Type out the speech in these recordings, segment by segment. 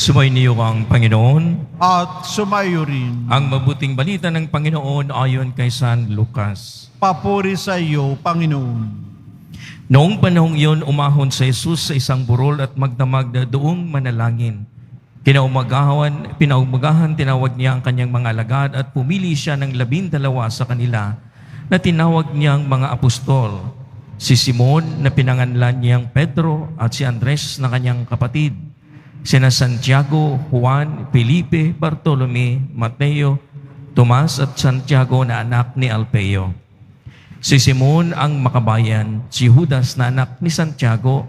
Sumainiyo ang Panginoon. At sumayo rin. Ang mabuting balita ng Panginoon ayon kay San Lucas. Papuri sa iyo, Panginoon. Noong panahong iyon, umahon sa Jesus sa isang burol at magdamag na doong manalangin. Pinaumagahan, tinawag niya ang kanyang mga alagad at pumili siya ng 12 sa kanila na tinawag niyang mga apostol. Si Simon na pinanganlan niyang Pedro at si Andres na kanyang kapatid. Sina Santiago, Juan, Felipe, Bartolome, Mateo, Tomas at Santiago na anak ni Alfeo. Si Simon ang makabayan, si Judas na anak ni Santiago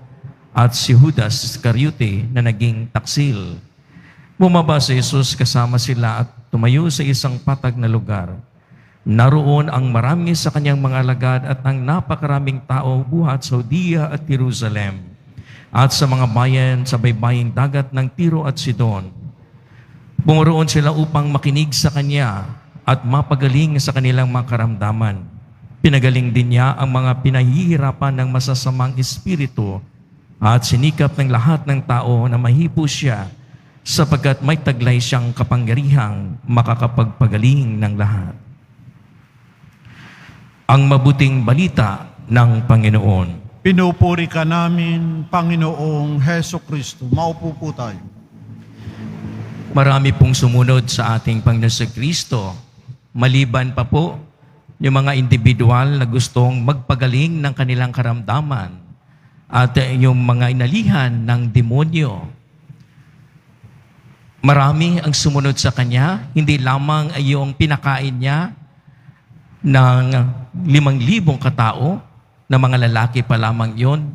at si Judas Iscariote na naging taksil. Bumaba si Jesus kasama sila at tumayo sa isang patag na lugar. Naroon ang marami sa kanyang mga alagad at ang napakaraming tao buhat sa Judea at Jerusalem at sa mga bayan sa baybaying dagat ng Tiro at Sidon. Bumuroon sila upang makinig sa kanya at mapagaling sa kanilang mga karamdaman. Pinagaling din niya ang mga pinahihirapan ng masasamang espiritu at sinikap ng lahat ng tao na mahipo siya sapagkat may taglay siyang kapangyarihang makakapagpagaling ng lahat. Ang mabuting balita ng Panginoon. Pinupuri ka namin, Panginoong Heso Kristo. Maupo po tayo. Marami pong sumunod sa ating Panginoon sa Kristo. Maliban pa po yung mga individual na gustong magpagaling ng kanilang karamdaman at yung mga inalihan ng demonyo. Marami ang sumunod sa Kanya, hindi lamang ay yung pinakain niya ng 5,000 katao, na mga lalaki pa lamang yon,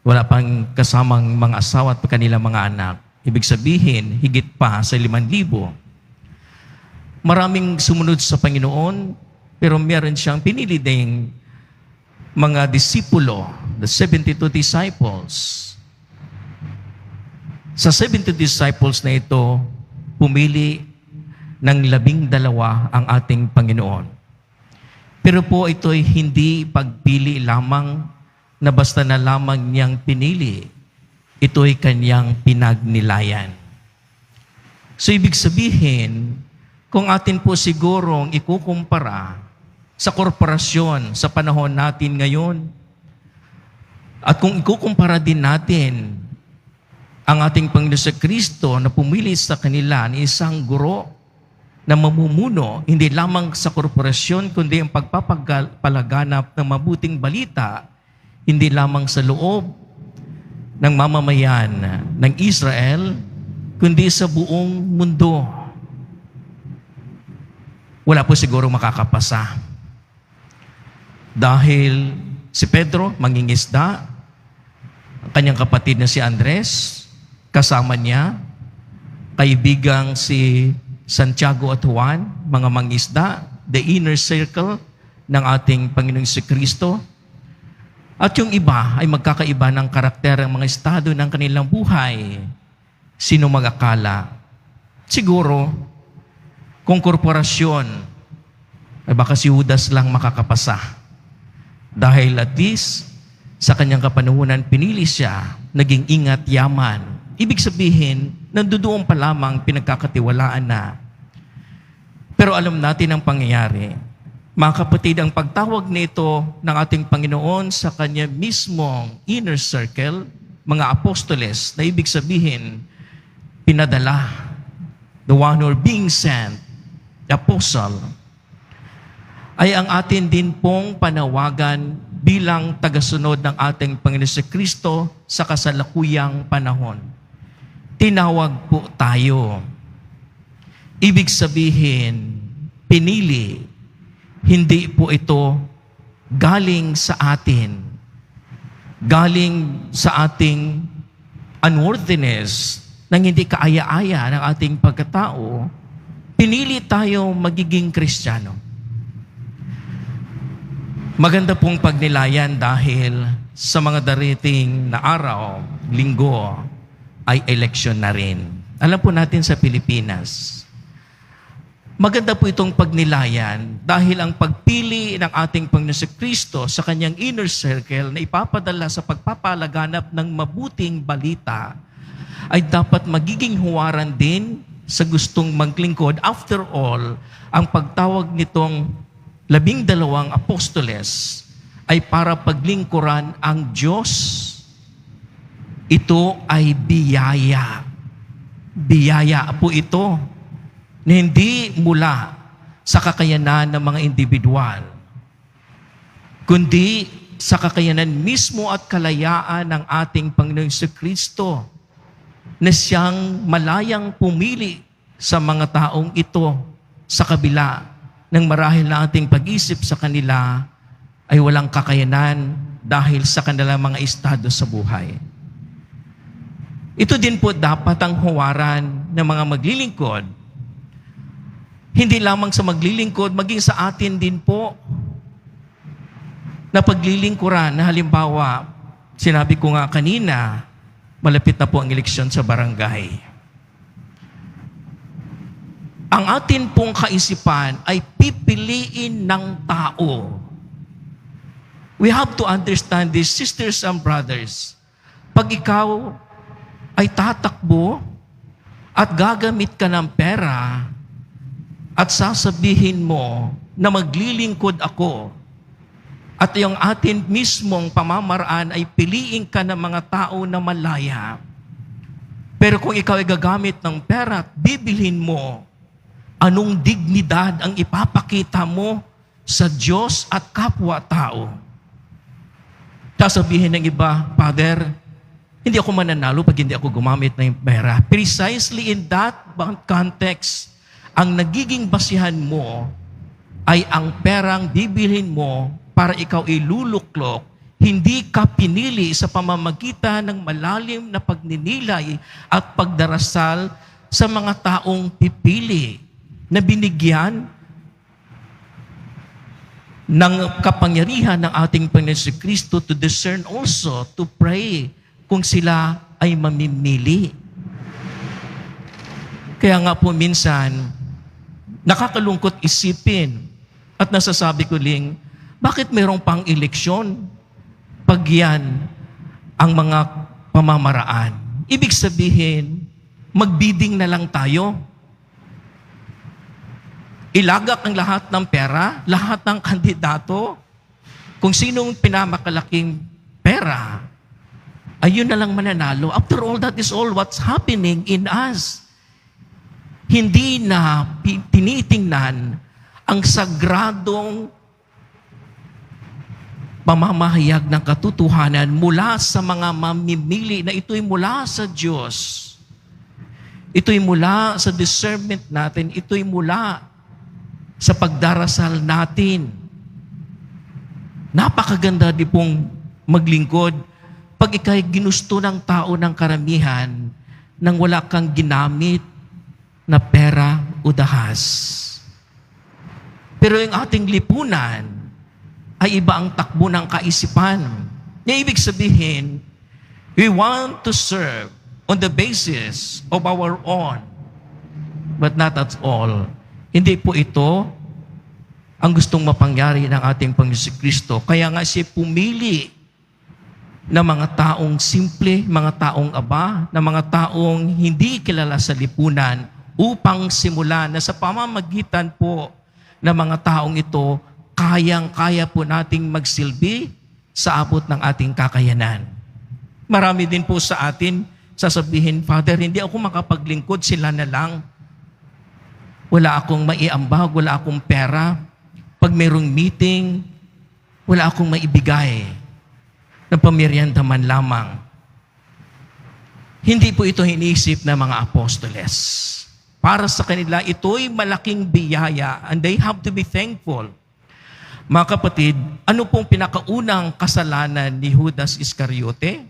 wala pang kasamang mga asawa at kanilang mga anak. Ibig sabihin, higit pa sa 5,000. Maraming sumunod sa Panginoon, pero meron siyang pinili ding mga disipulo, the 72 disciples. Sa 70 disciples na ito, pumili ng 12 ang ating Panginoon. Pero po ito'y hindi pagpili lamang na basta na lamang niyang pinili. Ito'y kanyang pinagnilayan. So ibig sabihin, kung atin po sigurong ikukumpara sa korporasyon sa panahon natin ngayon, at kung ikukumpara din natin ang ating Panginoon sa Kristo na pumili sa kanila ni isang guro na mamumuno, hindi lamang sa korporasyon, kundi ang pagpapalaganap ng mabuting balita, hindi lamang sa loob ng mamamayan ng Israel, kundi sa buong mundo. Wala po siguro makakapasa. Dahil si Pedro, mangingisda, ang kanyang kapatid na si Andres, kasama niya, kaibigang si Santiago at Juan, mga mangisda, the inner circle ng ating Panginoong si Kristo. At yung iba ay magkakaiba ng karakter ng mga estado ng kanilang buhay. Sino mag-akala? Siguro, kung korporasyon, ay baka si Judas lang makakapasa. Dahil at least, sa kanyang kapanahunan, pinili siya, naging ingat yaman. Ibig sabihin, nandoon pa lamang pinagkakatiwalaan na. Pero alam natin ang pangyayari. Mga kapatid, ang pagtawag nito ng ating Panginoon sa kanya mismong inner circle, mga apostoles, na ibig sabihin, pinadala, the one who are being sent, the apostle, ay ang atin din pong panawagan bilang tagasunod ng ating Panginoon sa Kristo sa kasalukuyang panahon. Tinawag po tayo. Ibig sabihin, pinili, hindi po ito galing sa atin. Galing sa ating unworthiness, nang hindi kaaya-aya ng ating pagkatao, pinili tayo magiging Kristiyano. Maganda pong pagnilayan dahil sa mga darating na araw, linggo, ay eleksyon na rin. Alam po natin sa Pilipinas, maganda po itong pagnilayan dahil ang pagpili ng ating Panginoon si Kristo sa kanyang inner circle na ipapadala sa pagpapalaganap ng mabuting balita ay dapat magiging huwaran din sa gustong maglingkod. After all, ang pagtawag nitong 12 apostoles ay para paglingkuran ang Diyos. Ito ay biyaya. Biyaya po ito na hindi mula sa kakayanan ng mga individual, kundi sa kakayanan mismo at kalayaan ng ating Panginoong Kristo na siyang malayang pumili sa mga taong ito sa kabila ng marahil na ating pag-isip sa kanila ay walang kakayanan dahil sa kanilang mga estado sa buhay. Ito din po dapat ang huwaran ng mga maglilingkod. Hindi lamang sa maglilingkod, maging sa atin din po na paglilingkuran. Na halimbawa, sinabi ko nga kanina, malapit na po ang eleksyon sa barangay. Ang atin pong kaisipan ay pipiliin ng tao. We have to understand this, sisters and brothers. Pag ikaw ay tatakbo at gagamit ka ng pera at sasabihin mo na maglilingkod ako, at yung atin mismong pamamaraan ay piliin ka ng mga tao na malaya. Pero kung ikaw ay gagamit ng pera at bibilhin mo, anong dignidad ang ipapakita mo sa Diyos at kapwa-tao? Sasabihin ng iba, Father, hindi ako mananalo pag hindi ako gumamit ng pera. Precisely in that context, ang nagiging basihan mo ay ang perang bibilhin mo para ikaw iluluklok, hindi ka pinili sa pamamagitan ng malalim na pagninilay at pagdarasal sa mga taong pipili na binigyan ng kapangyarihan ng ating Panginoon Kristo to discern also, to pray kung sila ay mamimili. Kaya nga po minsan, nakakalungkot isipin at nasasabi ko ling, bakit mayroong pang eleksyon pag yan ang mga pamamaraan? Ibig sabihin, magbidding na lang tayo. Ilagak ang lahat ng pera, lahat ng kandidato. Kung sinong pinamakalaking pera, ayun na lang mananalo. After all, that is all what's happening in us. Hindi na tinitingnan ang sagradong pamamahayag ng katotohanan mula sa mga mamimili na ito'y mula sa Diyos. Ito'y mula sa discernment natin. Ito'y mula sa pagdarasal natin. Napakaganda di pong maglingkod pag ika'y ginusto ng tao ng karamihan nang wala kang ginamit na pera o dahas. Pero yung ating lipunan ay iba ang takbo ng kaisipan. Ibig sabihin, we want to serve on the basis of our own. But not at all. Hindi po ito ang gustong mapangyari ng ating Panginoon Kristo. Kaya nga siya pumili ng mga taong simple, mga taong aba, ng mga taong hindi kilala sa lipunan upang simulan na sa pamamagitan po ng mga taong ito, kayang-kaya po nating magsilbi sa abot ng ating kakayanan. Marami din po sa atin sasabihin, Father, hindi ako makapaglingkod, sila na lang. Wala akong maiambag, wala akong pera. Pag mayroong meeting, wala akong maibigay na pamirianda man lamang. Hindi po ito iniisip ng mga apostoles. Para sa kanila, ito'y malaking biyaya and they have to be thankful. Mga kapatid, ano pong pinakaunang kasalanan ni Judas Iscariote?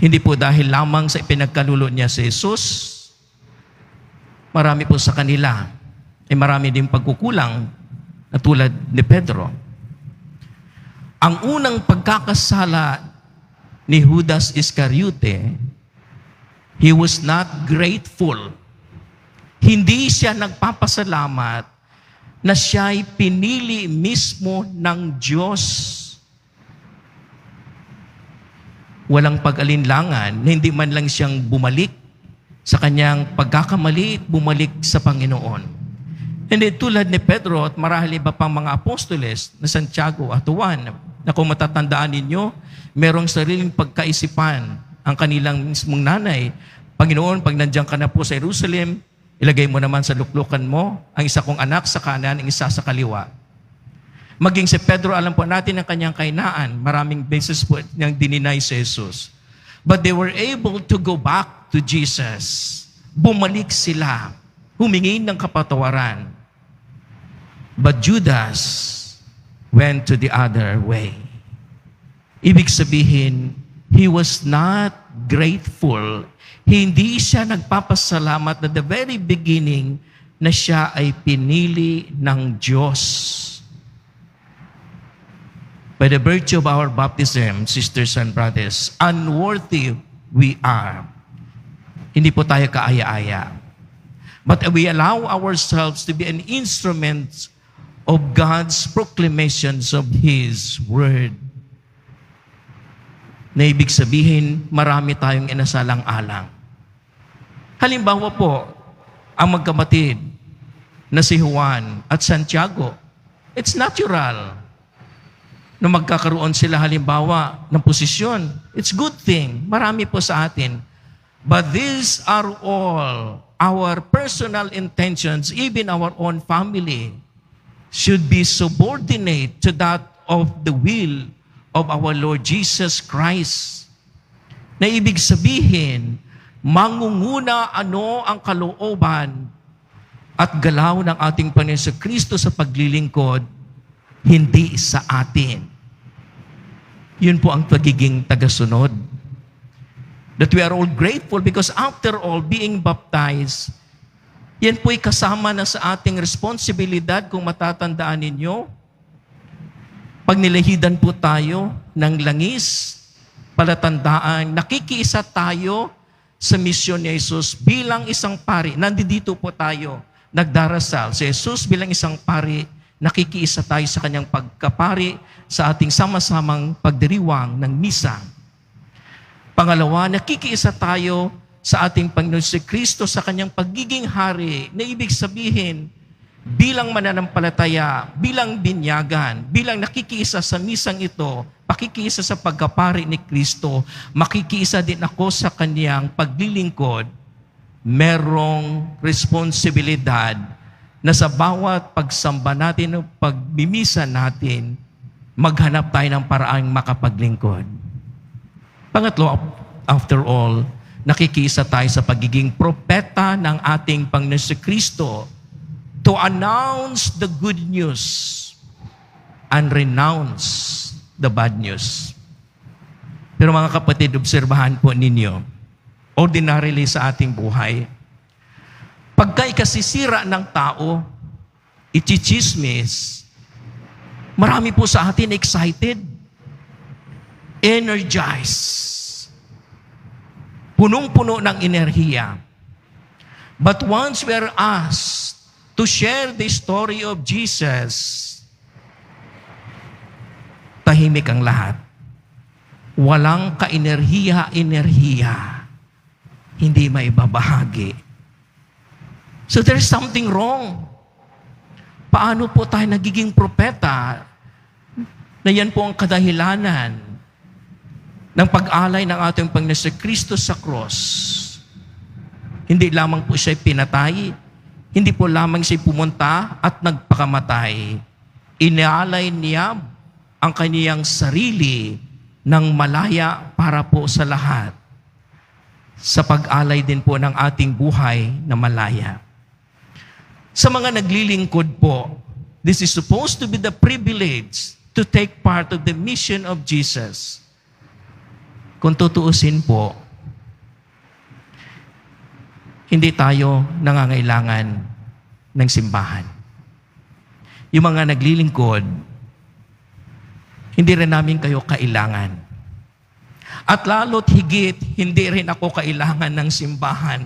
Hindi po dahil lamang sa ipinagkanulo niya si Jesus. Marami po sa kanila. Marami din pagkukulang na tulad ni Pedro. Ang unang pagkakasala ni Judas Iscariote, he was not grateful. Hindi siya nagpapasalamat na siya'y pinili mismo ng Diyos. walang pag-alinlangan na hindi man lang siyang bumalik sa kanyang pagkakamali, bumalik sa Panginoon. Hindi tulad ni Pedro at marahil iba pang mga apostoles na Santiago at Juan, na kung matatandaan ninyo, merong sariling pagkaisipan ang kanilang mismong nanay. Panginoon, pag nandiyan ka na po sa Jerusalem, ilagay mo naman sa luklukan mo ang isa kong anak sa kanan, ang isa sa kaliwa. Maging si Pedro, alam po natin ang kanyang kahinaan. Maraming beses po niyang dininay si Jesus. But they were able to go back to Jesus. Bumalik sila. Humingi ng kapatawaran. But Judas went to the other way. Ibig sabihin, he was not grateful. Hindi siya nagpapasalamat na the very beginning na siya ay pinili ng Diyos. By the virtue of our baptism, sisters and brothers, unworthy we are. Hindi po tayo kaaya-aya. But we allow ourselves to be an instrument of God's proclamations of His Word. Na ibig sabihin, marami tayong inasalang-alang. Halimbawa po, ang magkapatid na si Juan at Santiago, it's natural na magkakaroon sila halimbawa ng posisyon. It's good thing. Marami po sa atin. But these are all our personal intentions, even our own family, should be subordinate to that of the will of our Lord Jesus Christ. Na ibig sabihin, mangunguna ano ang kalooban at galaw ng ating Panginoon Kristo sa paglilingkod, hindi sa atin. Yun po ang pagiging tagasunod. That we are all grateful because after all, being baptized, yan po'y kasama na sa ating responsibilidad kung matatandaan ninyo. Pag nilahidan po tayo ng langis, palatandaan, nakikiisa tayo sa misyon ni Jesus bilang isang pari. Nandito po tayo, nagdarasal. Si Jesus bilang isang pari, nakikiisa tayo sa kanyang pagkapari sa ating sama-samang pagdiriwang ng misa. Pangalawa, nakikiisa tayo sa ating Panginoon si Kristo sa kanyang pagiging hari, na ibig sabihin, bilang mananampalataya, bilang binyagan, bilang nakikiisa sa misang ito, pakikiisa sa pagkapari ni Kristo, makikiisa din ako sa kanyang paglilingkod, merong responsibilidad na sa bawat pagsamba natin o pagmimisa natin, maghanap tayo ng paraang makapaglingkod. Pangatlo, after all, nakikiisa tayo sa pagiging propeta ng ating Panginoon si Kristo to announce the good news and renounce the bad news. Pero mga kapatid, obserbahan po ninyo, ordinarily sa ating buhay, pagka ikasisira ng tao, ichichismis, marami po sa atin excited, energized, punong-puno ng enerhiya. But once we are asked to share the story of Jesus, tahimik ang lahat. Walang ka-enerhiya, hindi maibabahagi. So there's something wrong. Paano po tayo nagiging propeta na yan po ang kadahilanan ng pag-alay ng ating Panginoon Kristo sa cross? Hindi lamang po siya pinatay, hindi po lamang siya pumunta at nagpakamatay. Inaalay niya ang kaniyang sarili ng malaya para po sa lahat. Sa pag-alay din po ng ating buhay na malaya. Sa mga naglilingkod po, this is supposed to be the privilege to take part of the mission of Jesus. Kung tutuusin po, hindi tayo nangangailangan ng simbahan. Yung mga naglilingkod, hindi rin namin kayo kailangan. At lalo't higit, hindi rin ako kailangan ng simbahan.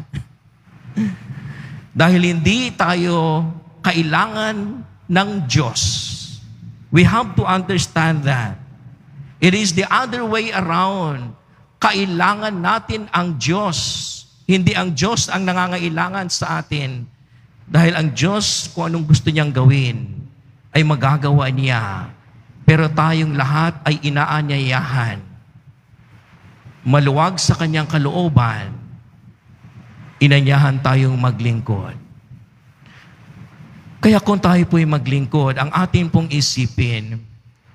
Dahil hindi tayo kailangan ng Diyos. We have to understand that. It is the other way around. kailangan natin ang Diyos. Hindi ang Diyos ang nangangailangan sa atin. Dahil ang Diyos, kung anong gusto niyang gawin, ay magagawa niya. Pero tayong lahat ay inaanyayahan. Maluwag sa kanyang kalooban, inanyahan tayong maglingkod. Kaya kung tayo po'y maglingkod, ang ating pong isipin,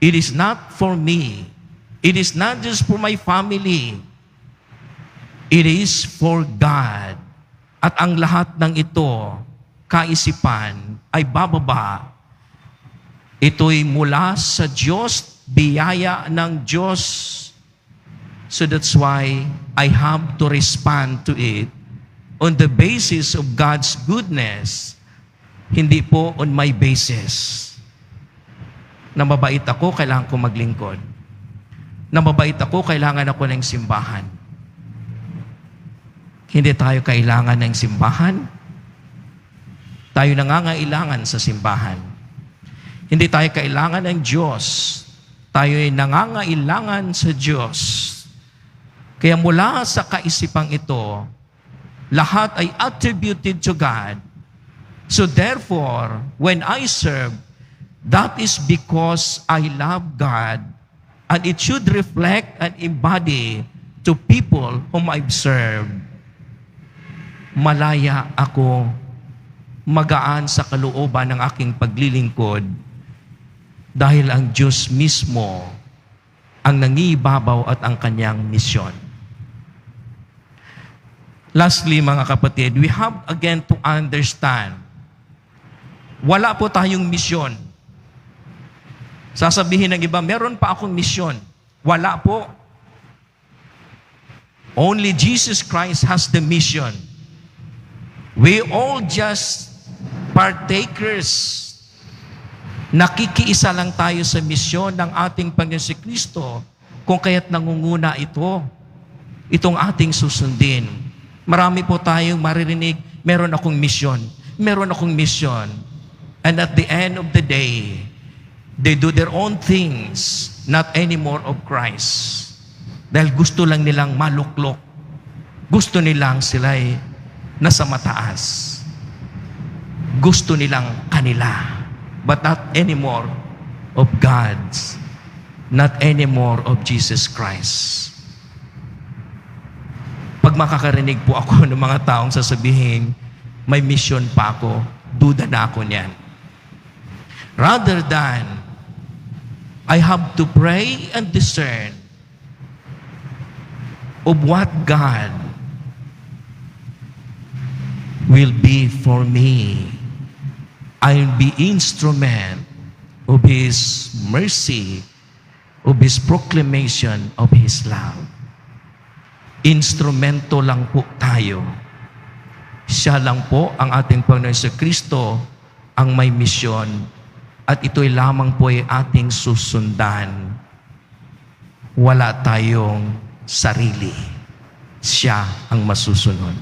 it is not for me. It is not just for my family. It is for God. At ang lahat ng ito, kaisipan, ay bababa. Ito'y mula sa Diyos, biyaya ng Diyos. So that's why I have to respond to it on the basis of God's goodness, hindi po on my basis. Na mabait ako, kailangan ko maglingkod. Na mabait ako, kailangan ako ng simbahan. Hindi tayo kailangan ng simbahan. Tayo nangangailangan sa simbahan. Hindi tayo kailangan ng Diyos. Tayo ay nangangailangan sa Diyos. Kaya mula sa kaisipang ito, lahat ay attributed to God. So therefore, when I serve, that is because I love God, and it should reflect and embody to people whom I've served. Malaya ako, magaan sa kalooban ng aking paglilingkod, dahil ang Diyos mismo ang nangibabaw at ang kanyang misyon. Lastly, mga kapatid, we have again to understand, wala po tayong misyon. Sasabihin ng iba, meron pa akong misyon. Wala po. Only Jesus Christ has the mission. We all just partakers. Nakikiisa lang tayo sa misyon ng ating Panginoon si Kristo, kung kaya't nangunguna itong ating susundin. Marami po tayong maririnig, meron akong misyon. Meron akong misyon. And at the end of the day, they do their own things, not anymore of Christ. Dahil gusto lang nilang maluklok. Gusto nilang sila'y nasa mataas. Gusto nilang kanila. But not anymore of God's. Not anymore of Jesus Christ. Pag makakarinig po ako ng mga taong sasabihin, may mission pa ako, duda na ako niyan. Rather than, I have to pray and discern of what God will be for me. I'll be instrument of His mercy, of His proclamation of His love. Instrumento lang po tayo. Siya lang po ang ating Panginoon sa Kristo ang may misyon, at ito'y lamang po ay ating susundan. Wala tayong sarili. Siya ang masusunod.